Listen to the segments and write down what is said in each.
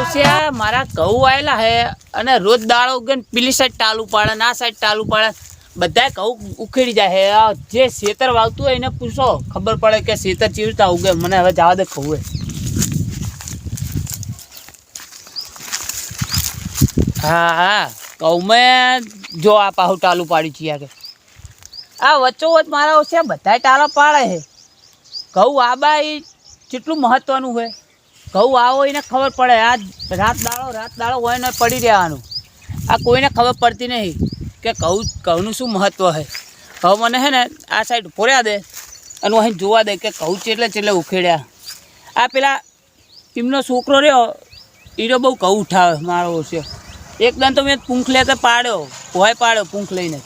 ઓછા મારા ઘઉં આવેલા હે અને રોજ દાળો ઉગે પેલી સાઈડ ટાલુ પાડે ને આ સાઈડ ટાલુ પાડે બધા ઘઉં ઉખેડી જાય હે. જે ખેતર વાવતું હોય એને પૂછો ખબર પડે કે ખેતર ચીવી રીતના ઉગે. મને હવે જવા દે ખવું હા હા ઘઉંમાં જો આ પાહું ટાલુ પાડી છીએ કે આ વચ્ચોવચ મારા ઓછા બધા ટાલા પાડે છે. ઘઉં આબા એ કેટલું મહત્વનું હોય. ઘઉં આવો એને ખબર પડે. આ રાત દાડો હોય ને પડી રહેવાનું. આ કોઈને ખબર પડતી નહીં કે ઘઉંનું શું મહત્વ છે. હવે મને છે ને આ સાઈડ ફોર્યા દે અને અહીં જોવા દે કે ઘઉં ચેટલે ઉખેડ્યા. આ પેલા ટીમનો છોકરો રહ્યો એનો બહુ ઘઉં ઉઠાવે મારો છે. એકદમ તો મેં પૂંખ લેતા પાડ્યો પૂંખ લઈને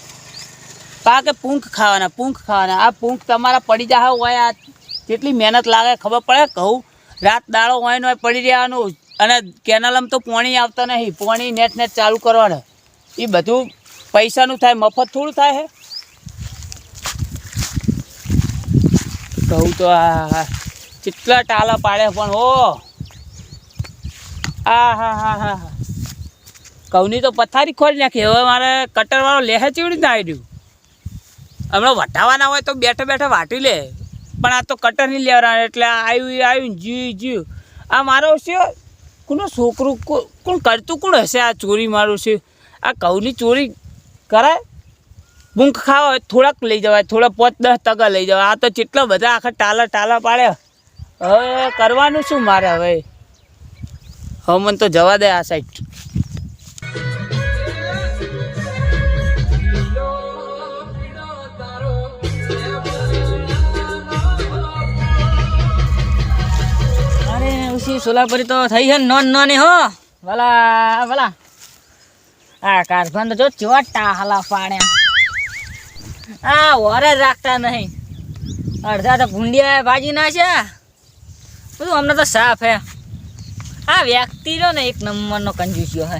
પા કે પૂંખ ખાવાના. આ પૂંખ તમારા પડી જાય હોય. આ કેટલી મહેનત લાગે ખબર પડે. ઘઉં રાત દાડો હોય ને પડી રહેવાનું. અને કેનાલમાં તો પાણી આવતા નહીં. પાણી નેટ ચાલુ કરવાના. એ બધું પૈસાનું થાય, મફત થોડું થાય છે. ઘઉં તો આ કેટલા ટાલા પાડે પણ ઓ હા ઘઉંની તો પથારી ખોલી નાખી. હવે મારે કટરવાળો લેહે ચીવડી ના આવી રહ્યું. હમણાં વટાવાના હોય તો બેઠા વાટી લે પણ આ તો કટર નહીં લેવાના. એટલે આવ્યું જીવ આ મારો છે કોનો છોકરું કોણ કરતું કોણ હશે આ ચોરી મારું છે. આ ઘઉંની ચોરી કરાય. પૂંખ ખાવા હોય થોડાક લઈ જવાય, થોડા 5-10 ટકા લઈ જવાય. આ તો કેટલા બધા આખા ટાલા પાડ્યા. હવે કરવાનું શું મારે હવે મને તો જવા દે આ સાઈડ. સોલાપુરી તો થઈ છે નોની હો ભલા આ કારભાન તો જો ચોટા હાલા પાડ્યા. આ વરે રાખતા નહીં. અડધા તો ભૂંડિયા ભાજી નાખ્યા. બધું અમને તો સાફ હે. આ વ્યક્તિ રહ્યો ને એક નંબરનો કંજૂસ્યો હે.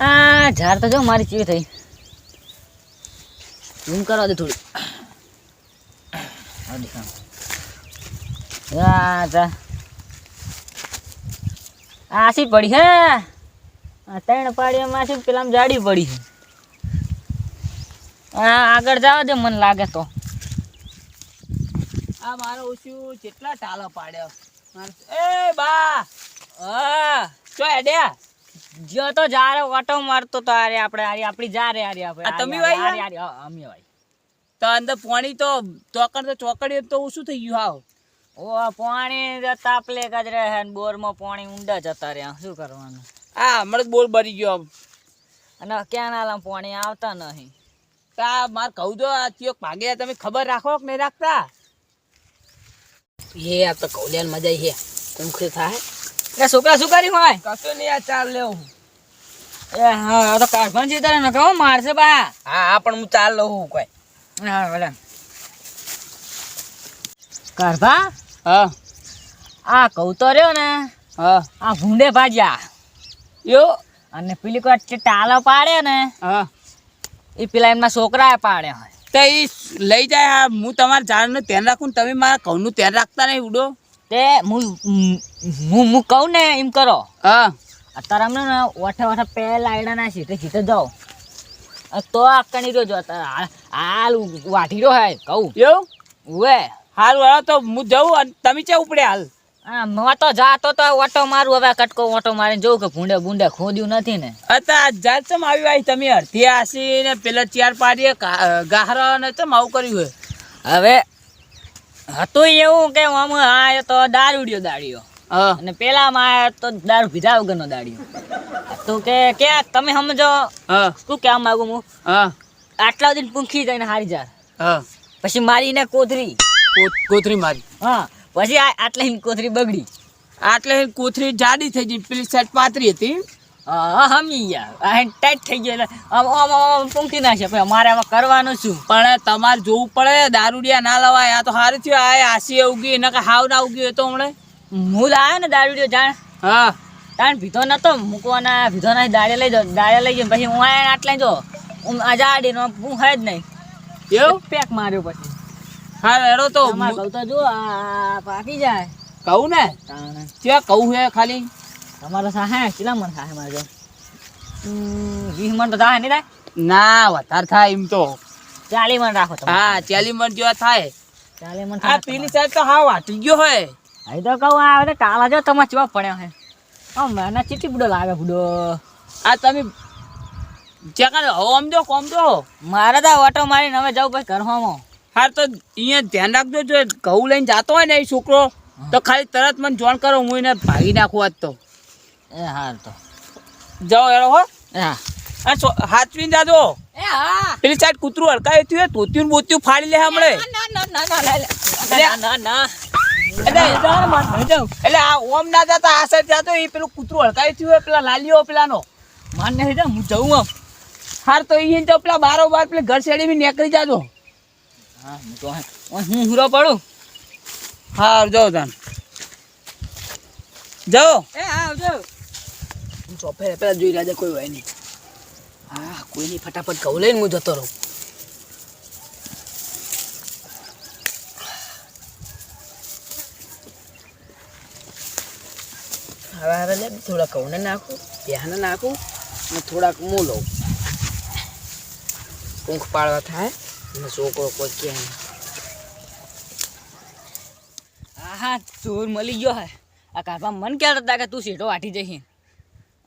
આ ઝાડ તો જો મારી ચીવી થઈ. ઝૂમ કરવા દે થોડી. આસી પડી હે. 3 પાડીમાં પેલા જાડી પડી છે. આગળ જાવ દે મને લાગે તો. આ મારો ઓછું કેટલા ટાલા પાડ્યા. એ બા ચો એડ્યા જો તો જારે ઓટો મારતો તો આરે આપણી જારે આપણે તમે ભાઈ અમે ભાઈ તો અંદર પાણી તો ચોકડી તો શું થઈ ગયું હાવ. ઓ પાણી તાપલે ગજરે હે ને બોરમાં પાણી ઊંડા જતા રહ્યા. શું કરવાનું. આ હમણાં બોર ભરી ગયો અને કેનાલમાં પાણી આવતા નહીં. તા માર કહું તો આ ચિયોક ભાગે તમે ખબર રાખો કે નહીં રાખતા. એ આ તો કૌલિયાન મજા છે. કુંખરી થાય એ છોકરા શું કરી હોય કશું નહીં. આ ચાલ લેવું એ હા તો કારભાન જીતરે ન કહો મારશે બા. હા પણ હું ચાલ લઉં કોઈ. હા ભલે કારભા. હા આ કહું તો રહ્યો ને. હા આ ભૂંડે ભાજ્યા યો અને પેલી કોઈ ટાલો પાડે ને. હા એ પેલા એમના છોકરા પાડે હોય તો એ લઈ જાય. હું તમારા ઝાડનું ધ્યાન રાખું તમે મારા ઘઉંનું ધ્યાન રાખતા નહીં ઉડો. તે હું કહું ને એમ કરો. હા અત્યારે અમને ને ઓઠે પહેલા આયડા ના જીતે જાઓ તો આ કણી રહ્યો જો હાલ વાઢી રહ્યો હે કહું એવું ઉવે હાલ વાળો તો હું જઉં અને તમે ચા ઉપડે હાલ. હા તો જાતો તો ઓટો મારું. હવે કટકો ઓટો મારીને જોઉં કે ભૂંડે ખોદ્યું નથી ને. અત્યારે જાત ચમ આવી તમે અડધી આસી ને પેલા 4 પાડીએ ગાહરા ને ચમ આવું કર્યું હોય. હવે હતું એવું કે આમ આ તો દારૂડિયો અને પેલામાં આયો તો દારૂ પીધા વગરનો દાડીયો. તો કે તમે સમજો શું કહેવા માંગુ હું. આટલા સુધી પૂંખી જઈને હારી જા. પછી મારીને કોથરી મારી. હા પછી આટલે કોથરી બગડી. આટલે કોથરી જાડી થઈ ગઈ. પેલી સાઈડ પાતરી હતી. હમી યાર ટાઈટ થઈ ગયો એટલે પૂંખી નાખે. પછી અમારે હવે કરવાનું શું. પણ તમારે જોવું પડે. દારૂડિયા ના લવાય. આ તો સારું થયું. આ આસી ઉગી એને હાવ ના ઉગ્યું તો હમણાં મૂળ આવ્યો ને દારૂડિયો જાણ. હા તાણ ભીધો નતો મૂકવાના. ભીધો ના દાડે લઈ ગયો પછી હું આયા આટલે જો આજાડી નો હું હે જ નહીં. એવું પેક માર્યો પછી. હા એડો તો કહું તો જો આ પાકી જાય. કહું ને ત્યાં કહું હે ખાલી તમારો સાહે કેટલા મણ થાય મારે જો 20 મણ તો થાય નહીં થાય ના વધારે થાય એમ તો 40 મણ રાખો તમે હા 40 મણ જેવા થાય 40 મણ આ થાય પેલી સાઈડ તો હા વાટી ગયો હોય અહીં તો કહું આ હવે કાલા જો તમારે ચવા પડ્યો હે મને ચીટી બુડો લાગે બુડો આ તમે ચેકર હોમ દો કોમ દો મારે તો ઓટો મારીને હવે જાઉં પછી ઘર હોમો હાર તો અહીંયા ધ્યાન રાખજો જો ઘઉં લઈને જાતો હોય ને એ છોકરો તો ખાલી તરત મને જોણ કરો હું એને ભાગી નાખું આજ તો એ હાર તો જાઓ એનો હો એ હા હાચવીને જાજો એ હા પેલી સાઈડ કૂતરું હડકાય થયું હોય તોત્યું બોત્યું ફાડી લે હમણે એટલે આ ઓમ ના જતા આ સાઈડ જાતો એ પેલું કૂતરું હડકાય થયું હોય પેલા લાલીઓ પેલાનો માન નહીં હું જઉં આમ હાર તો એ તો પેલા બારોબાર પેલા ઘર શેડી નીકળી જાજો હા હું તો હું હુરો પડું હા જાઓ તાન જાઓ એ હા આવજો હું ચોપે પેલા જોઈ રહ્યા કોઈ હોય નહીં હા કોઈ નહીં ફટાફટ ઘઉં લઈને હું જતો રહું હવે હવે લે થોડા ઘઉંને નાખું પ્યાને નાખું અને થોડાક હું લઉં ઊંઘ પાડવા થાય અને છોકરો કોઈ કહે નહીં હા હા ચોર મળી ગયો હે આ કાપા મન કહેતા હતા કે તું સીધો વાટી જઈ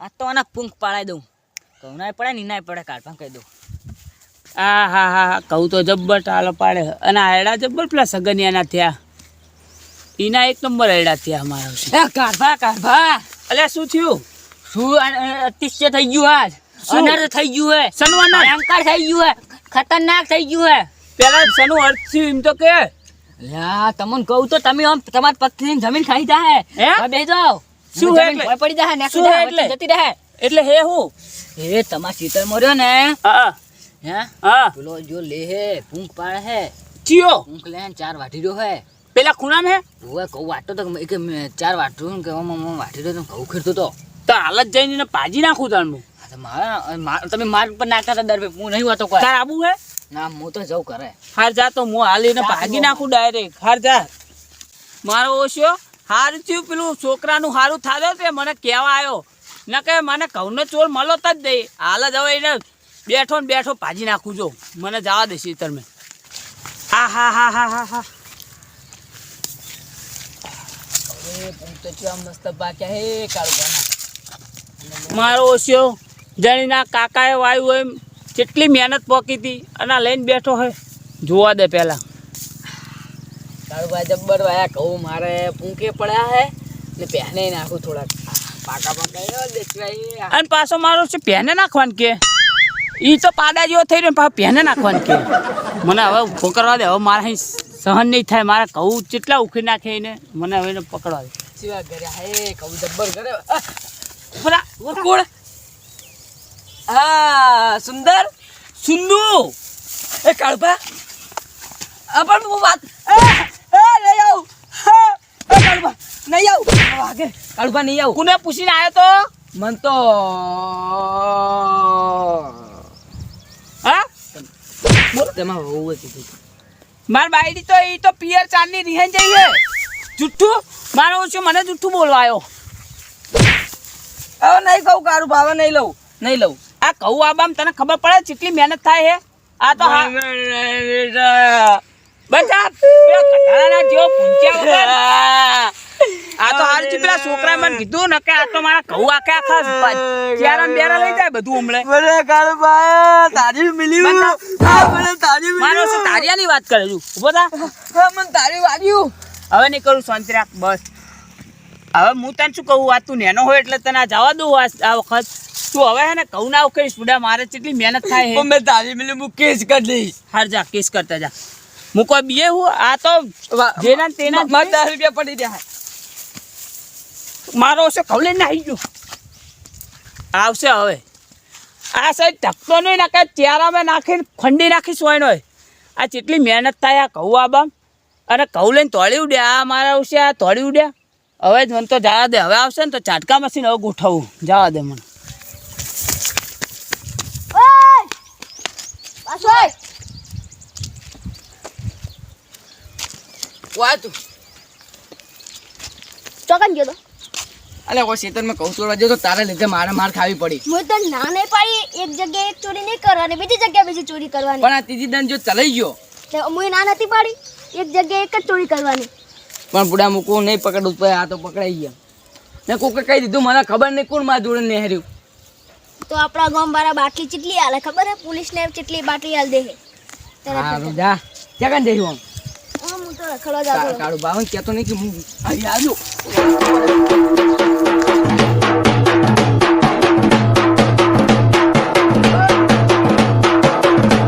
આ તો આના પૂંખ પાડાઈ દઉં કહું ના પડે ને ના પડે કાઢવા કહી દઉં હા હા હા કહું તો જબ્બર ટાલો પાડે અને આયડા જબ્બર પેલા સગનિયાના થયા એના એક નંબર આયડા થયા અમારા એ કાઢવા અલ્યા શું થયું શું અતિશય થઈ ગયું આજ શું? અનર્થ થઈ ગયું હે સનવાના ભયંકર થઈ ગયું હે ખતરનાક થઈ ગયું હે પેલા સનું અર્થ થયું એમ તો કે લ્યા તમને કહું તો તમે આમ તમારી પત્ની જમીન ખાઈ જાય હે? બેસી જાઓ શું જમીન એટલે? ભોંય પડી જાય શું નેકળી જાય એટલે? વચ્ચે જતી રહે એટલે હે હું એ તમાર શીતળ મર્યો ને હા હે હા પેલો જો લે હે ભૂંખ પાડે હે ચિયો ભૂંખ લે 4 વાટી રહ્યો હે પેલા ખૂણામ હે ઓએ કહું વાટતો તો કે 4 વાટું કે મમ્મા વાટી રહ્યો તો કહું ખેડતો તો તો હાલત જઈને એને પાજી નાખું તારનું આ તો તમે માર્ગ પર નાખતા હતા દર હું નહીં વાતો કોઈ તાર આબુ હે ના હું તો જઉં કરે હાર જા તો હું હાલીને ભાગી નાખું ડાયરેક્ટ હાર જા મારો ઓછો હારું થયું પેલું છોકરાનું હારું થાજો તે મને કહેવા આવ્યો ન કે મને ઘઉંનો ચોર મળો જ દે હાલ જ હવે એને બેઠો ને બેઠો ભાજી નાખું જો મને જવા દે શીતર મેં હા હા હા હા હા હા તો મસ્ત પાક્યા હે કાળુભાના મારો ઓછો જણીના કાકાએ વાયું હોય એમ કેટલી મહેનત પોકી હતી અને આ લઈને બેઠો હોય જોવા દે પહેલા કાળુભાઈ જબ્બર વાયા કહું મારે પૂંકે પડ્યા હે ને પહેને નાખું થોડાક પાકા પાકા દેખવાય અને પાછો મારો છે પહેને નાખવાનું કે એ તો પાડા જેવો થઈ રહ્યો પાછો પહેને નાખવાનું કે મને હવે ઉભો કરવા દે હવે મારે અહીં સહન નહીં થાય મારે કહું કેટલા ઉખી નાખે એને મને હવે એને પકડવા દે સિવા કર્યા હે કહું જબ્બર કરે પેલા કોણ હા સુંદર સુંદુ એ કાળુભા પણ હું વાત લઈ આવ કાળુભા નહીં આવ વાગે કાળુભા નહીં આવ કોને પૂછીને આવ્યો તો મન તો હા બોલ તેમાં હોવું કીધું માર બાયડી તો એ તો પિયર ચાંદની રિહાઈ જઈ હે જુઠ્ઠું મારો ઓછો મને જુઠ્ઠું બોલવા આવ્યો હવે નહીં કહું કાળુભા હવે નહીં લઉં આ કહું આબામ તને ખબર પડે કેટલી મહેનત થાય હે આ તો હા બધા પેલા કટાળાના જેવો પૂંચ્યા વગર આ તો હાલ પેલા છોકરાએ મને કીધું ને કે આ તો મારા ઘઉં આખા ચારા ને બેરા લઈ જાય બધું હમણે મને કાળુભા તારી મિલ્યું મને તારી મારો છે તારિયાની વાત કરે છું ઉભો થા મને તારી વાગ્યું હવે નહીં કરું શાંતિ રાખ બસ હવે હું તને શું કહું આ તું નેનો હોય એટલે તને આ જવા દઉં આ વખત તું હવે હે ને કહું ના કરીશ બુડા મારે કેટલી મહેનત થાય હે મેં તારી મિલ્યું હું કેસ કરી દઈશ હાર જા કેસ કરતા જા હું કોઈ બીએ હું આ તો જેના ને તેના મારે 10 રૂપિયા પડી રહ્યા મારો છે ઘઉં લઈને આવી ગયો આવશે હવે આ સાઈડ ઢકતો નહીં ને કે ચારામાં નાખીને ખંડી નાખી સોયનો આ જેટલી મહેનત થાય આ ઘઉં આબામ અને ઘઉં લઈને તોડી ઉડ્યા આ મારા આવશે આ તોડી ઉડ્યા હવે જ મને તો જવા દે હવે આવશે ને તો ચાટકા મશીન હવે ગોઠવવું જવા દે મને ચોકન ગયો તો અલે કોઈ ખેતરમાં કહું ચોરવા જતો તારા લીધે મારે માર ખાવી પડી. હું તો ના નહીં પાડી એક જગ્યાએ એક ચોરી નહીં કરવાની બીજી જગ્યાએ બીજી ચોરી કરવાની પણ આ ત્રીજી દન જો ચલાઈ ગયો તો હું ના નથી પાડી એક જગ્યાએ એક જ ચોરી કરવાની પણ બુડા મૂકવું નહીં પકડવું તો આ તો પકડાઈ ગયા ને કોકે કહી દીધું મને ખબર નહીં કોણ મારા જોડે નેહર્યું. તો આપણા ગામ વાળા બાટલી ચીટલી હાલે ખબર હે પોલીસને ચીટલી બાટલી હાલ દે હે હા જા ક્યાં કાન જઈશું આમ હું તો રખડવા જાતો કાળું બાવન કહેતો નહીં કે હું આવી આવજો.